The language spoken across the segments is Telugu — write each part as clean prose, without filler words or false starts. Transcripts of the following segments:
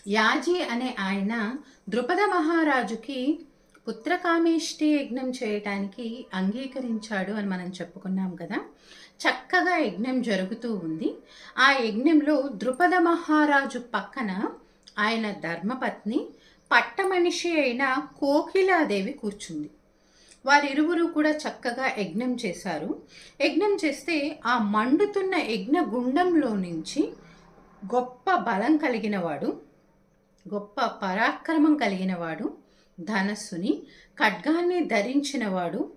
యాజి అనే ఆయన ద్రుపద మహారాజుకి పుత్రకామేష్టి యజ్ఞం చేయటానికి అంగీకరించాడు అని మనం చెప్పుకున్నాం కదా. చక్కగా యజ్ఞం జరుగుతూ ఉంది. ఆ యజ్ఞంలో ద్రుపద మహారాజు పక్కన ఆయన ధర్మపత్ని పట్టమనిషి అయిన కోకిలాదేవి కూర్చుంది. వారిరువురు కూడా చక్కగా యజ్ఞం చేశారు. యజ్ఞం చేస్తే ఆ మండుతున్న యజ్ఞ గుండంలో నుంచి గొప్ప బలం కలిగినవాడు, గొప్ప పరాక్రమం కలిగినవాడు, ధనస్సుని ఖడ్గాన్ని ధరించినవాడు,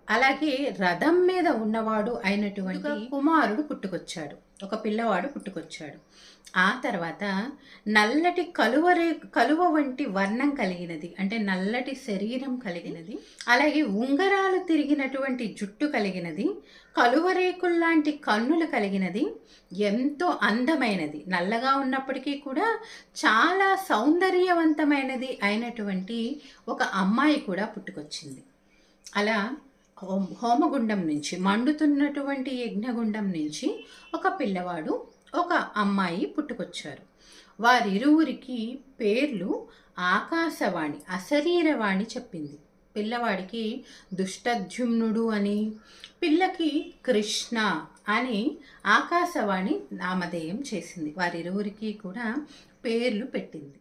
అలాగే రథం మీద ఉన్నవాడు అయినటువంటి కుమారుడు పుట్టుకొచ్చాడు. ఒక పిల్లవాడు పుట్టుకొచ్చాడు. ఆ తర్వాత నల్లటి కలువ వంటి వర్ణం కలిగినది, అంటే నల్లటి శరీరం కలిగినది, అలాగే ఉంగరాలు తిరిగినటువంటి జుట్టు కలిగినది, కలువరేకుల్లాంటి కన్నులు కలిగినది, ఎంతో అందమైనది, నల్లగా ఉన్నప్పటికీ కూడా చాలా సౌందర్యవంతమైనది అయినటువంటి ఒక అమ్మాయి కూడా పుట్టుకొచ్చింది. అలా హోమగుండం నుంచి, మండుతున్నటువంటి యజ్ఞగుండం నుంచి ఒక పిల్లవాడు, ఒక అమ్మాయి పుట్టుకొచ్చారు. వారిరువురికి పేర్లు ఆకాశవాణి, అశరీరవాణి చెప్పింది. పిల్లవాడికి దుష్టద్యుమ్నుడు అని, పిల్లకి కృష్ణ అని ఆకాశవాణి నామధేయం చేసింది. వారిరువురికి కూడా పేర్లు పెట్టింది.